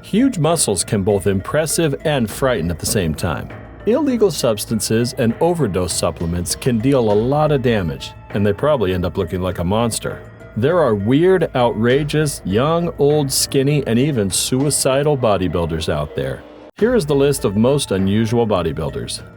Huge muscles can both impressive and frighten at the same time. Illegal substances and overdose supplements can deal a lot of damage, and they probably end up looking like a monster. There are weird, outrageous, young, old, skinny, and even suicidal bodybuilders out there. Here is the list of most unusual bodybuilders.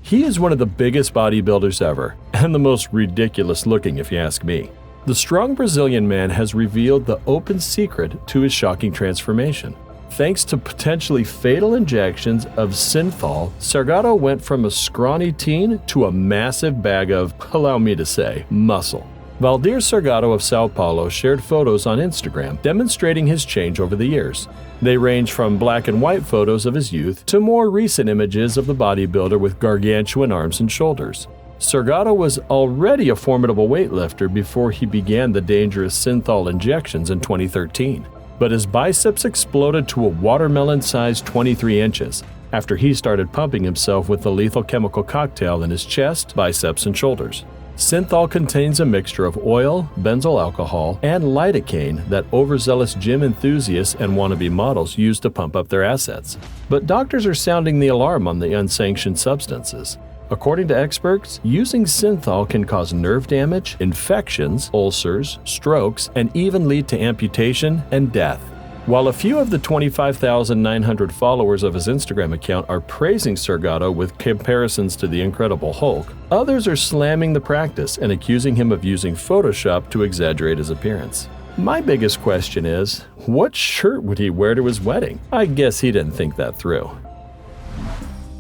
He is one of the biggest bodybuilders ever, and the most ridiculous looking if you ask me. The strong Brazilian man has revealed the open secret to his shocking transformation. Thanks to potentially fatal injections of Synthol, Sergato went from a scrawny teen to a massive bag of, allow me to say, muscle. Valdir Segato of Sao Paulo shared photos on Instagram demonstrating his change over the years. They range from black and white photos of his youth to more recent images of the bodybuilder with gargantuan arms and shoulders. Sergato was already a formidable weightlifter before he began the dangerous Synthol injections in 2013. But his biceps exploded to a watermelon-sized 23 inches after he started pumping himself with the lethal chemical cocktail in his chest, biceps, and shoulders. Synthol contains a mixture of oil, benzyl alcohol, and lidocaine that overzealous gym enthusiasts and wannabe models use to pump up their assets. But doctors are sounding the alarm on the unsanctioned substances. According to experts, using Synthol can cause nerve damage, infections, ulcers, strokes, and even lead to amputation and death. While a few of the 25,900 followers of his Instagram account are praising Sergato with comparisons to the Incredible Hulk, others are slamming the practice and accusing him of using Photoshop to exaggerate his appearance. My biggest question is, what shirt would he wear to his wedding? I guess he didn't think that through.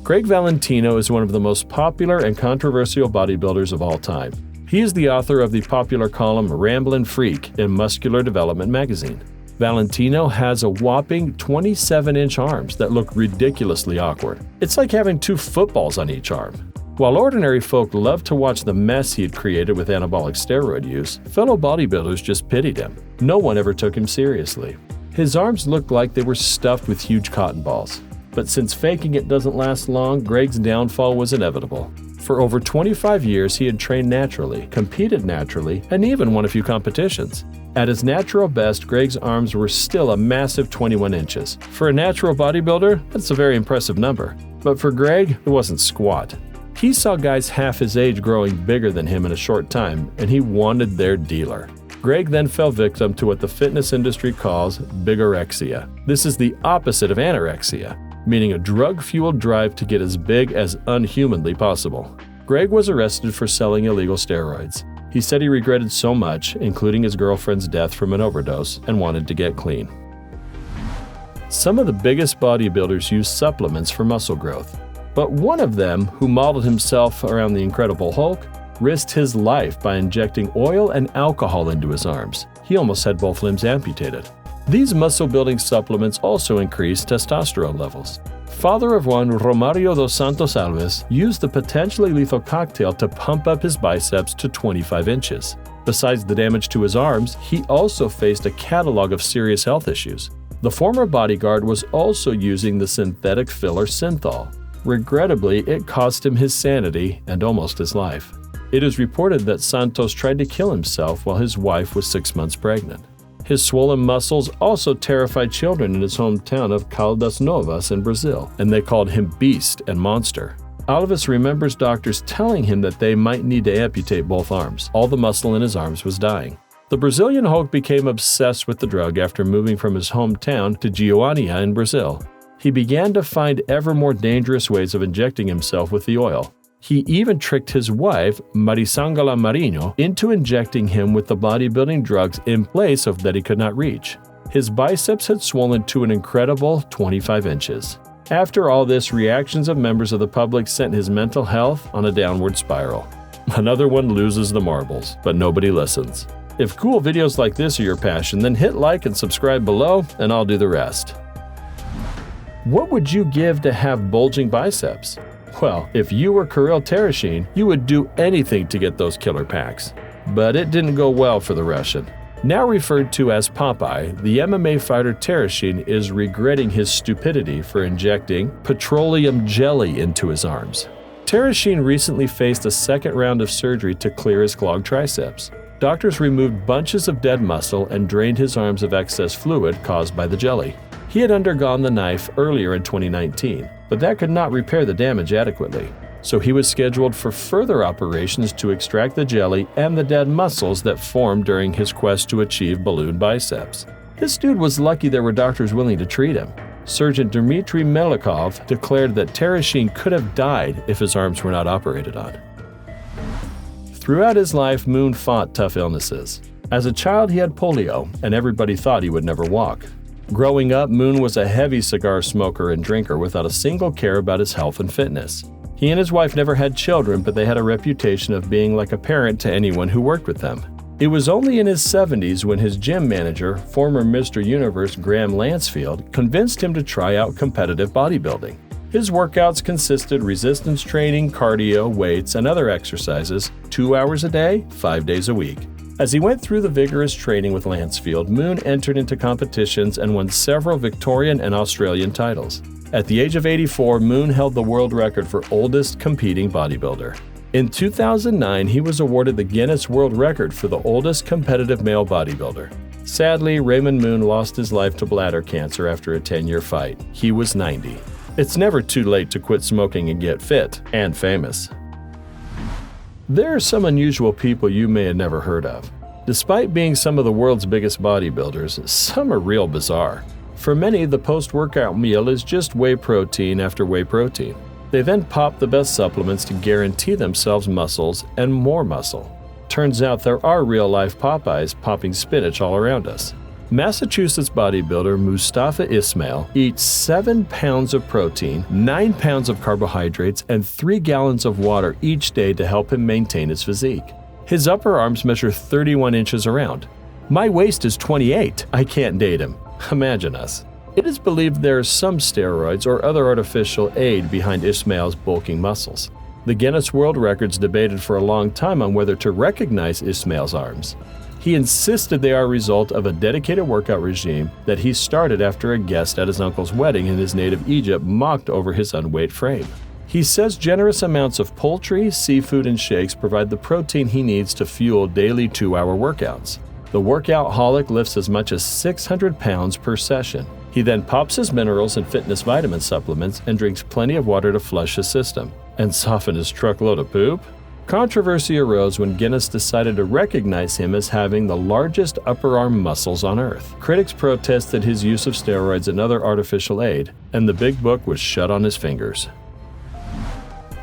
Greg Valentino is one of the most popular and controversial bodybuilders of all time. He is the author of the popular column Ramblin' Freak in Muscular Development magazine. Valentino has a whopping 27-inch arms that look ridiculously awkward. It's like having two footballs on each arm. While ordinary folk loved to watch the mess he had created with anabolic steroid use, fellow bodybuilders just pitied him. No one ever took him seriously. His arms looked like they were stuffed with huge cotton balls. But since faking it doesn't last long, Greg's downfall was inevitable. For over 25 years, he had trained naturally, competed naturally, and even won a few competitions. At his natural best, Greg's arms were still a massive 21 inches. For a natural bodybuilder, that's a very impressive number. But for Greg, it wasn't squat. He saw guys half his age growing bigger than him in a short time, and he wanted their dealer. Greg then fell victim to what the fitness industry calls bigorexia. This is the opposite of anorexia, meaning a drug-fueled drive to get as big as unhumanly possible. Greg was arrested for selling illegal steroids. He said he regretted so much, including his girlfriend's death from an overdose, and wanted to get clean. Some of the biggest bodybuilders use supplements for muscle growth, but one of them, who modeled himself around the Incredible Hulk, risked his life by injecting oil and alcohol into his arms. He almost had both limbs amputated. These muscle-building supplements also increase testosterone levels. Father of one, Romario dos Santos Alves, used the potentially lethal cocktail to pump up his biceps to 25 inches. Besides the damage to his arms, he also faced a catalog of serious health issues. The former bodyguard was also using the synthetic filler Synthol. Regrettably, it cost him his sanity and almost his life. It is reported that Santos tried to kill himself while his wife was 6 months pregnant. His swollen muscles also terrified children in his hometown of Caldas Novas in Brazil, and they called him Beast and Monster. Alves remembers doctors telling him that they might need to amputate both arms. All the muscle in his arms was dying. The Brazilian Hulk became obsessed with the drug after moving from his hometown to Goiânia in Brazil. He began to find ever more dangerous ways of injecting himself with the oil. He even tricked his wife, Marisangela Marinho, into injecting him with the bodybuilding drugs in place of that he could not reach. His biceps had swollen to an incredible 25 inches. After all this, reactions of members of the public sent his mental health on a downward spiral. Another one loses the marbles, but nobody listens. If cool videos like this are your passion, then hit like and subscribe below, and I'll do the rest. What would you give to have bulging biceps? Well, if you were Kirill Tereshin, you would do anything to get those killer packs. But it didn't go well for the Russian. Now referred to as Popeye, the MMA fighter Tereshin is regretting his stupidity for injecting petroleum jelly into his arms. Tereshin recently faced a second round of surgery to clear his clogged triceps. Doctors removed bunches of dead muscle and drained his arms of excess fluid caused by the jelly. He had undergone the knife earlier in 2019, but that could not repair the damage adequately. So he was scheduled for further operations to extract the jelly and the dead muscles that formed during his quest to achieve balloon biceps. This dude was lucky there were doctors willing to treat him. Surgeon Dmitry Melikov declared that Tereshin could have died if his arms were not operated on. Throughout his life, Moon fought tough illnesses. As a child, he had polio, and everybody thought he would never walk. Growing up, Moon was a heavy cigar smoker and drinker without a single care about his health and fitness. He and his wife never had children, but they had a reputation of being like a parent to anyone who worked with them. It was only in his 70s when his gym manager, former Mr. Universe Graham Lansfield, convinced him to try out competitive bodybuilding. His workouts consisted resistance training, cardio, weights, and other exercises, 2 hours a day, 5 days a week. As he went through the vigorous training with Lansfield, Moon entered into competitions and won several Victorian and Australian titles. At the age of 84, Moon held the world record for oldest competing bodybuilder. In 2009, he was awarded the Guinness World Record for the oldest competitive male bodybuilder. Sadly, Raymond Moon lost his life to bladder cancer after a 10-year fight. He was 90. It's never too late to quit smoking and get fit and famous. There are some unusual people you may have never heard of. Despite being some of the world's biggest bodybuilders, some are real bizarre. For many, the post-workout meal is just whey protein after whey protein. They then pop the best supplements to guarantee themselves muscles and more muscle. Turns out there are real-life Popeyes popping spinach all around us. Massachusetts bodybuilder Mustafa Ismail eats 7 pounds of protein, 9 pounds of carbohydrates, and 3 gallons of water each day to help him maintain his physique. His upper arms measure 31 inches around. My waist is 28. I can't date him. Imagine us. It is believed there are some steroids or other artificial aid behind Ismail's bulking muscles. The Guinness World Records debated for a long time on whether to recognize Ismail's arms. He insisted they are a result of a dedicated workout regime that he started after a guest at his uncle's wedding in his native Egypt mocked over his unweighed frame. He says generous amounts of poultry, seafood, and shakes provide the protein he needs to fuel daily 2-hour workouts. The workout holic lifts as much as 600 pounds per session. He then pops his minerals and fitness vitamin supplements and drinks plenty of water to flush his system and soften his truckload of poop. Controversy arose when Guinness decided to recognize him as having the largest upper arm muscles on Earth. Critics protested his use of steroids and other artificial aid, and the big book was shut on his fingers.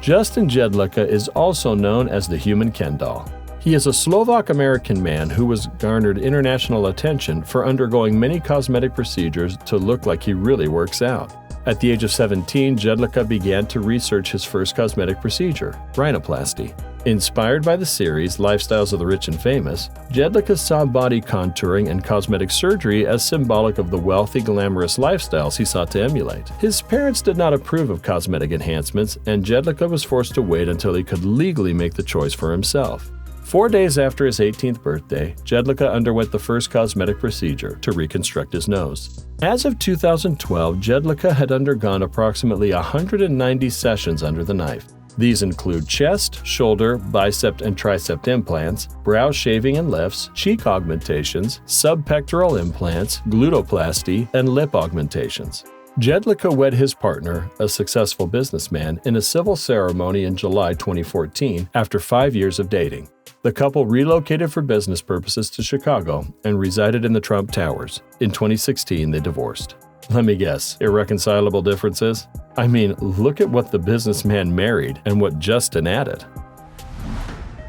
Justin Jedlika is also known as the Human Ken Doll. He is a Slovak-American man who has garnered international attention for undergoing many cosmetic procedures to look like he really works out. At the age of 17, Jedlika began to research his first cosmetic procedure, rhinoplasty. Inspired by the series Lifestyles of the Rich and Famous, Jedlika saw body contouring and cosmetic surgery as symbolic of the wealthy, glamorous lifestyles he sought to emulate. His parents did not approve of cosmetic enhancements, and Jedlika was forced to wait until he could legally make the choice for himself. 4 days after his 18th birthday, Jedlika underwent the first cosmetic procedure to reconstruct his nose. As of 2012, Jedlika had undergone approximately 190 sessions under the knife. These include chest, shoulder, bicep and tricep implants, brow shaving and lifts, cheek augmentations, subpectoral implants, glutoplasty, and lip augmentations. Jedlika wed his partner, a successful businessman, in a civil ceremony in July 2014 after 5 years of dating. The couple relocated for business purposes to Chicago and resided in the Trump Towers. In 2016, they divorced. Let me guess, irreconcilable differences? I mean, look at what the businessman married and what Justin added.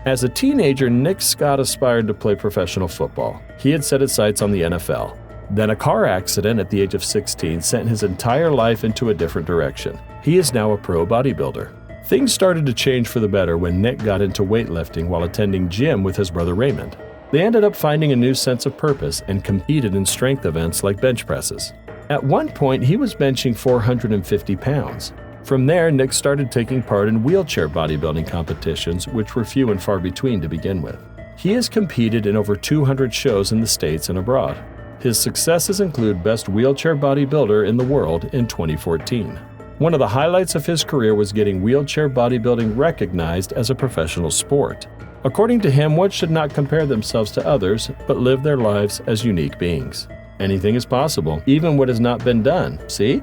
As a teenager, Nick Scott aspired to play professional football. He had set his sights on the NFL. Then a car accident at the age of 16 sent his entire life into a different direction. He is now a pro bodybuilder. Things started to change for the better when Nick got into weightlifting while attending gym with his brother Raymond. They ended up finding a new sense of purpose and competed in strength events like bench presses. At one point, he was benching 450 pounds. From there, Nick started taking part in wheelchair bodybuilding competitions, which were few and far between to begin with. He has competed in over 200 shows in the States and abroad. His successes include Best Wheelchair Bodybuilder in the World in 2014. One of the highlights of his career was getting wheelchair bodybuilding recognized as a professional sport. According to him, one should not compare themselves to others, but live their lives as unique beings. Anything is possible, even what has not been done. See?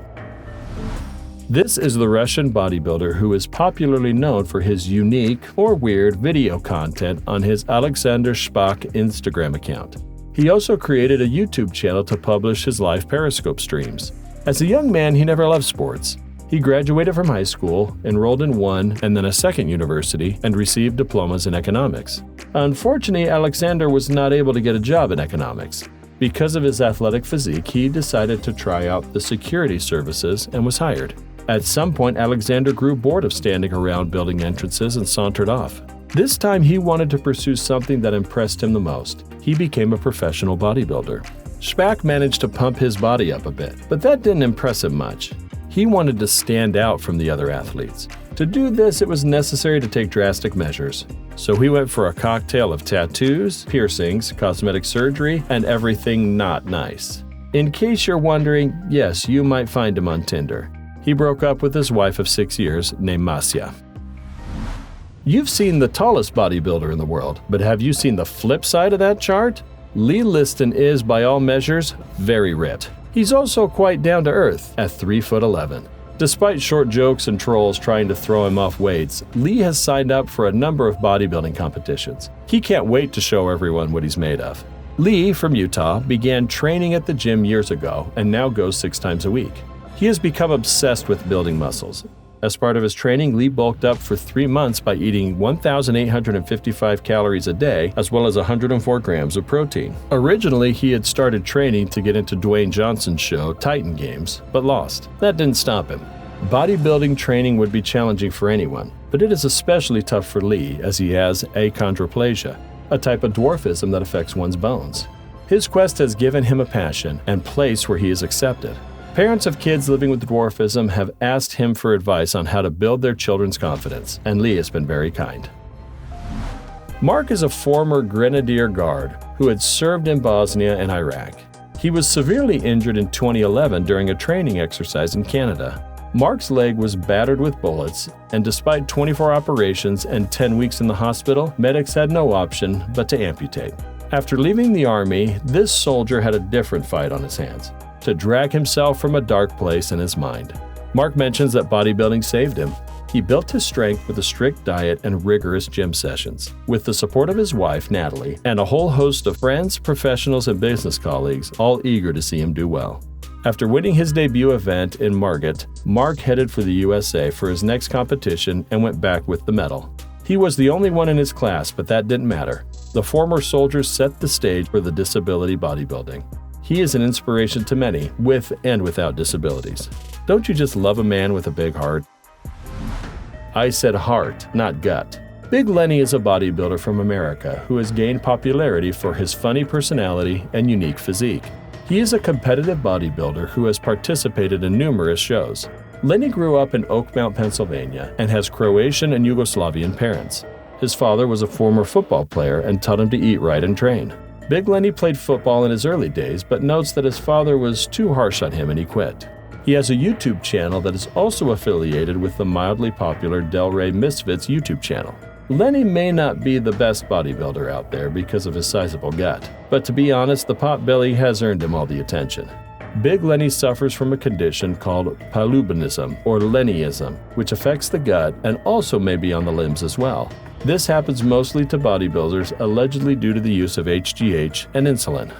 This is the Russian bodybuilder who is popularly known for his unique or weird video content on his Alexander Spack Instagram account. He also created a YouTube channel to publish his live Periscope streams. As a young man, he never loved sports. He graduated from high school, enrolled in one and then a second university, and received diplomas in economics. Unfortunately, Alexander was not able to get a job in economics. Because of his athletic physique, he decided to try out the security services and was hired. At some point, Alexander grew bored of standing around building entrances and sauntered off. This time, he wanted to pursue something that impressed him the most. He became a professional bodybuilder. Spack managed to pump his body up a bit, but that didn't impress him much. He wanted to stand out from the other athletes. To do this, it was necessary to take drastic measures. So he went for a cocktail of tattoos, piercings, cosmetic surgery, and everything not nice. In case you're wondering, yes, you might find him on Tinder. He broke up with his wife of 6 years, named Masya. You've seen the tallest bodybuilder in the world, but have you seen the flip side of that chart? Liston is, by all measures, very ripped. He's also quite down to earth at 3'11". Despite short jokes and trolls trying to throw him off weights, Lee has signed up for a number of bodybuilding competitions. He can't wait to show everyone what he's made of. Lee, from Utah, began training at the gym years ago and now goes 6 times a week. He has become obsessed with building muscles. As part of his training, Lee bulked up for 3 months by eating 1,855 calories a day, as well as 104 grams of protein. Originally, he had started training to get into Dwayne Johnson's show, Titan Games, but lost. That didn't stop him. Bodybuilding training would be challenging for anyone, but it is especially tough for Lee as he has achondroplasia, a type of dwarfism that affects one's bones. His quest has given him a passion and place where he is accepted. Parents of kids living with dwarfism have asked him for advice on how to build their children's confidence, and Lee has been very kind. Mark is a former Grenadier Guard who had served in Bosnia and Iraq. He was severely injured in 2011 during a training exercise in Canada. Mark's leg was battered with bullets, and despite 24 operations and 10 weeks in the hospital, medics had no option but to amputate. After leaving the army, this soldier had a different fight on his hands: to drag himself from a dark place in his mind. Mark mentions that bodybuilding saved him. He built his strength with a strict diet and rigorous gym sessions. With the support of his wife, Natalie, and a whole host of friends, professionals, and business colleagues, all eager to see him do well. After winning his debut event in Margate, Mark headed for the USA for his next competition and went back with the medal. He was the only one in his class, but that didn't matter. The former soldier set the stage for the disability bodybuilding. He is an inspiration to many, with and without disabilities. Don't you just love a man with a big heart? I said heart, not gut. Big Lenny is a bodybuilder from America who has gained popularity for his funny personality and unique physique. He is a competitive bodybuilder who has participated in numerous shows. Lenny grew up in Oakmount, Pennsylvania, and has Croatian and Yugoslavian parents. His father was a former football player and taught him to eat right and train. Big Lenny played football in his early days, but notes that his father was too harsh on him and he quit. He has a YouTube channel that is also affiliated with the mildly popular Delray Misfits YouTube channel. Lenny may not be the best bodybuilder out there because of his sizable gut, but to be honest, the pot belly has earned him all the attention. Big Lenny suffers from a condition called palubinism or Lennyism, which affects the gut and also may be on the limbs as well. This happens mostly to bodybuilders, allegedly due to the use of HGH and insulin.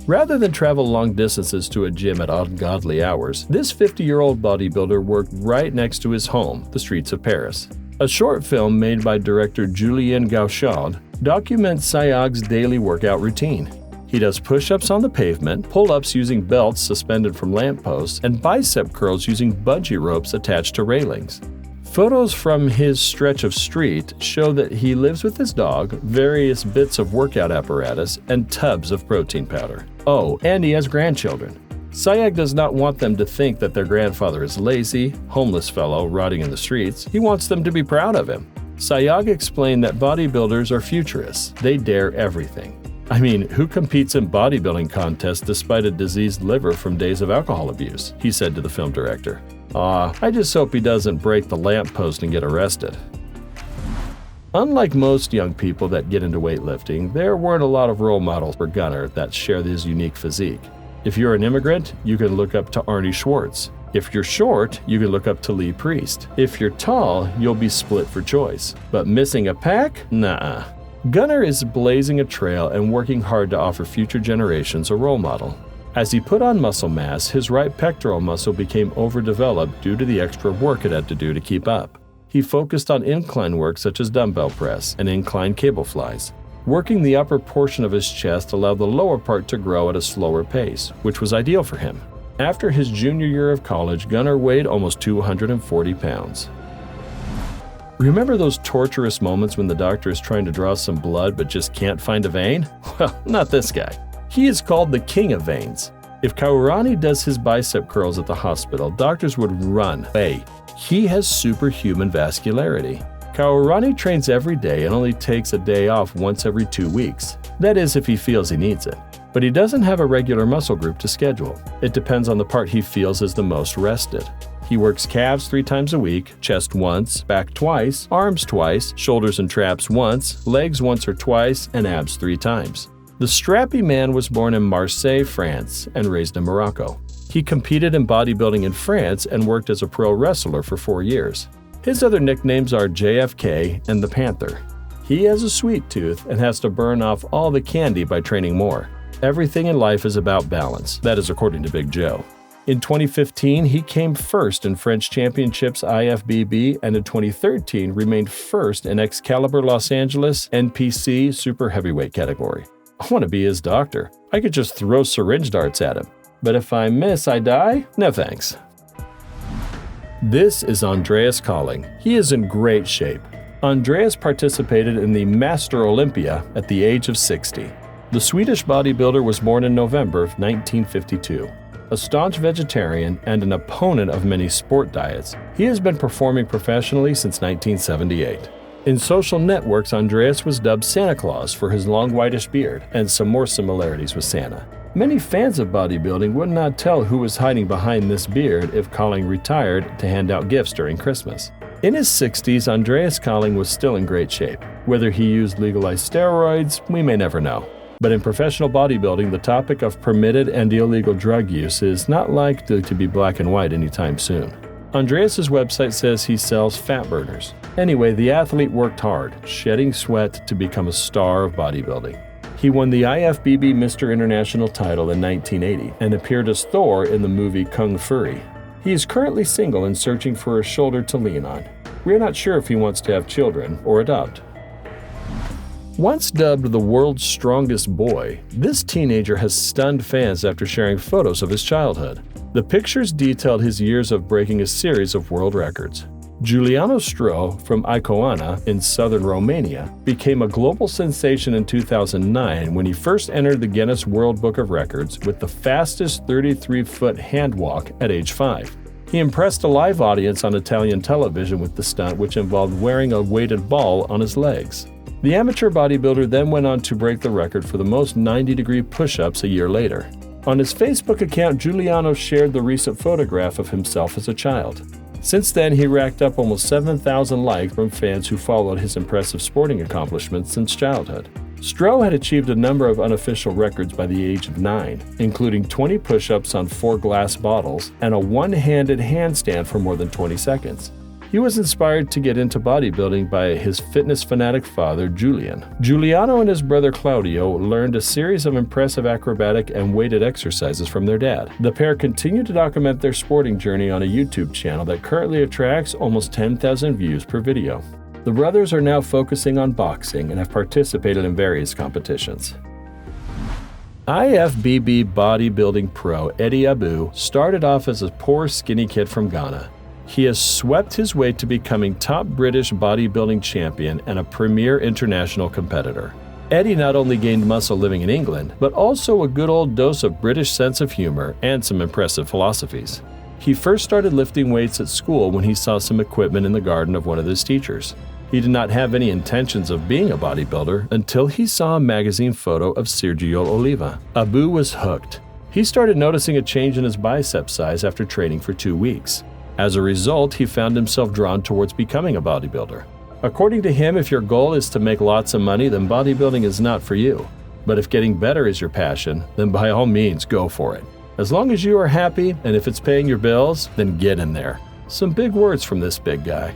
Rather than travel long distances to a gym at ungodly hours, this 50-year-old bodybuilder worked right next to his home, the streets of Paris. A short film made by director Julian Stroh documents Sayag's daily workout routine. He does push-ups on the pavement, pull-ups using belts suspended from lampposts, and bicep curls using bungee ropes attached to railings. Photos from his stretch of street show that he lives with his dog, various bits of workout apparatus, and tubs of protein powder. Oh, and he has grandchildren. Sayag does not want them to think that their grandfather is lazy, homeless fellow rotting in the streets. He wants them to be proud of him. Sayag explained that bodybuilders are futurists. They dare everything. I mean, who competes in bodybuilding contests despite a diseased liver from days of alcohol abuse? He said to the film director. I just hope he doesn't break the lamppost and get arrested. Unlike most young people that get into weightlifting, there weren't a lot of role models for Gunnar that share his unique physique. If you're an immigrant, you can look up to Arnie Schwartz. If you're short, you can look up to Lee Priest. If you're tall, you'll be split for choice. But missing a pack? Nah. Gunnar is blazing a trail and working hard to offer future generations a role model. As he put on muscle mass, his right pectoral muscle became overdeveloped due to the extra work it had to do to keep up. He focused on incline work such as dumbbell press and incline cable flies. Working the upper portion of his chest allowed the lower part to grow at a slower pace, which was ideal for him. After his junior year of college, Gunnar weighed almost 240 pounds. Remember those torturous moments when the doctor is trying to draw some blood but just can't find a vein? Well, not this guy. He is called the king of veins. If Kaurani does his bicep curls at the hospital, doctors would run away. He has superhuman vascularity. Kaurani trains every day and only takes a day off once every 2 weeks. That is, if he feels he needs it. But he doesn't have a regular muscle group to schedule. It depends on the part he feels is the most rested. He works calves 3 times a week, chest once, back twice, arms twice, shoulders and traps once, legs once or twice, and abs 3 times. The strappy man was born in Marseille, France, and raised in Morocco. He competed in bodybuilding in France and worked as a pro wrestler for 4 years. His other nicknames are JFK and the Panther. He has a sweet tooth and has to burn off all the candy by training more. Everything in life is about balance, that is according to Big Joe. In 2015, he came first in French Championships IFBB, and in 2013 remained first in Excalibur Los Angeles NPC Super Heavyweight category. I want to be his doctor. I could just throw syringe darts at him. But if I miss, I die? No thanks. This is Andreas Calling. He is in great shape. Andreas participated in the Master Olympia at the age of 60. The Swedish bodybuilder was born in November of 1952. A staunch vegetarian and an opponent of many sport diets, he has been performing professionally since 1978. In social networks, Andreas was dubbed Santa Claus for his long whitish beard and some more similarities with Santa. Many fans of bodybuilding would not tell who was hiding behind this beard if Calling retired to hand out gifts during Christmas. In his 60s, Andreas Calling was still in great shape. Whether he used legalized steroids, we may never know. But in professional bodybuilding, the topic of permitted and illegal drug use is not likely to be black and white anytime soon. Andreas' website says he sells fat burners. Anyway, the athlete worked hard, shedding sweat to become a star of bodybuilding. He won the IFBB Mr. International title in 1980 and appeared as Thor in the movie Kung Fury. He is currently single and searching for a shoulder to lean on. We are not sure if he wants to have children or adopt. Once dubbed the world's strongest boy, this teenager has stunned fans after sharing photos of his childhood. The pictures detailed his years of breaking a series of world records. Giuliano Stroh from Icoana in southern Romania became a global sensation in 2009 when he first entered the Guinness World Book of Records with the fastest 33-foot hand walk at age 5. He impressed a live audience on Italian television with the stunt, which involved wearing a weighted ball on his legs. The amateur bodybuilder then went on to break the record for the most 90-degree push-ups a year later. On his Facebook account, Giuliano shared the recent photograph of himself as a child. Since then, he racked up almost 7,000 likes from fans who followed his impressive sporting accomplishments since childhood. Stroh had achieved a number of unofficial records by the age of 9, including 20 push-ups on 4 glass bottles and a one-handed handstand for more than 20 seconds. He was inspired to get into bodybuilding by his fitness fanatic father, Julian. Giuliano and his brother Claudio learned a series of impressive acrobatic and weighted exercises from their dad. The pair continue to document their sporting journey on a YouTube channel that currently attracts almost 10,000 views per video. The brothers are now focusing on boxing and have participated in various competitions. IFBB bodybuilding pro Eddie Abu started off as a poor skinny kid from Ghana. He has swept his way to becoming top British bodybuilding champion and a premier international competitor. Eddie not only gained muscle living in England, but also a good old dose of British sense of humor and some impressive philosophies. He first started lifting weights at school when he saw some equipment in the garden of one of his teachers. He did not have any intentions of being a bodybuilder until he saw a magazine photo of Sergio Oliva. Abu was hooked. He started noticing a change in his bicep size after training for 2 weeks. As a result, he found himself drawn towards becoming a bodybuilder. According to him, if your goal is to make lots of money, then bodybuilding is not for you. But if getting better is your passion, then by all means go for it. As long as you are happy and if it's paying your bills, then get in there. Some big words from this big guy.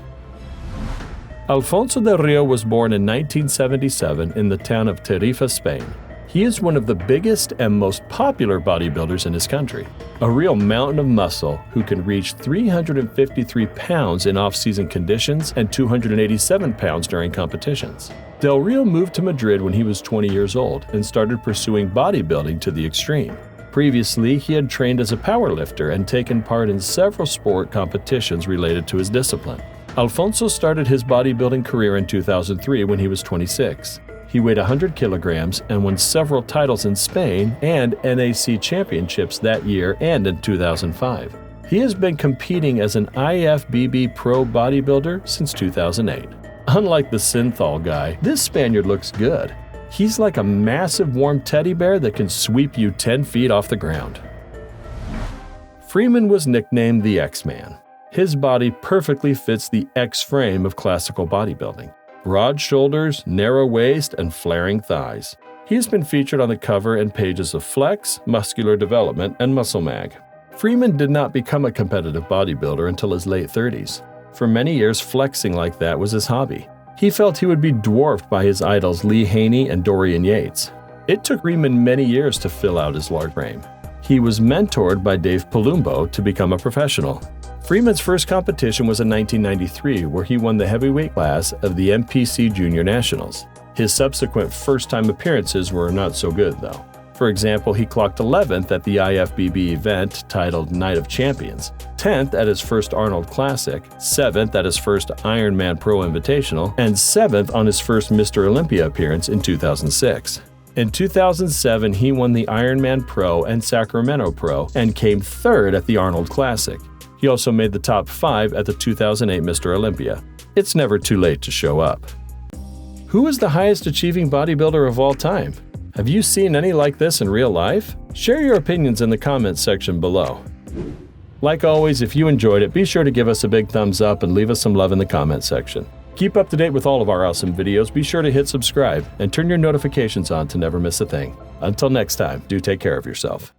Alfonso Del Rio was born in 1977 in the town of Tarifa, Spain. He is one of the biggest and most popular bodybuilders in his country. A real mountain of muscle who can reach 353 pounds in off-season conditions and 287 pounds during competitions. Del Rio moved to Madrid when he was 20 years old and started pursuing bodybuilding to the extreme. Previously, he had trained as a powerlifter and taken part in several sport competitions related to his discipline. Alfonso started his bodybuilding career in 2003 when he was 26. He weighed 100 kilograms and won several titles in Spain and NAC championships that year and in 2005. He has been competing as an IFBB pro bodybuilder since 2008. Unlike the Synthol guy, this Spaniard looks good. He's like a massive warm teddy bear that can sweep you 10 feet off the ground. Freeman was nicknamed the X-Man. His body perfectly fits the X frame of classical bodybuilding. Broad shoulders, narrow waist, and flaring thighs. He has been featured on the cover and pages of Flex, Muscular Development, and Muscle Mag. Freeman did not become a competitive bodybuilder until his late 30s. For many years, flexing like that was his hobby. He felt he would be dwarfed by his idols Lee Haney and Dorian Yates. It took Freeman many years to fill out his large frame. He was mentored by Dave Palumbo to become a professional. Freeman's first competition was in 1993, where he won the heavyweight class of the MPC Junior Nationals. His subsequent first-time appearances were not so good, though. For example, he clocked 11th at the IFBB event titled Night of Champions, 10th at his first Arnold Classic, 7th at his first Ironman Pro Invitational, and 7th on his first Mr. Olympia appearance in 2006. In 2007, he won the Ironman Pro and Sacramento Pro and came third at the Arnold Classic. He also made the top 5 at the 2008 Mr. Olympia. It's never too late to show up. Who is the highest achieving bodybuilder of all time? Have you seen any like this in real life? Share your opinions in the comments section below. Like always, if you enjoyed it, be sure to give us a big thumbs up and leave us some love in the comment section. Keep up to date with all of our awesome videos, be sure to hit subscribe and turn your notifications on to never miss a thing. Until next time, do take care of yourself.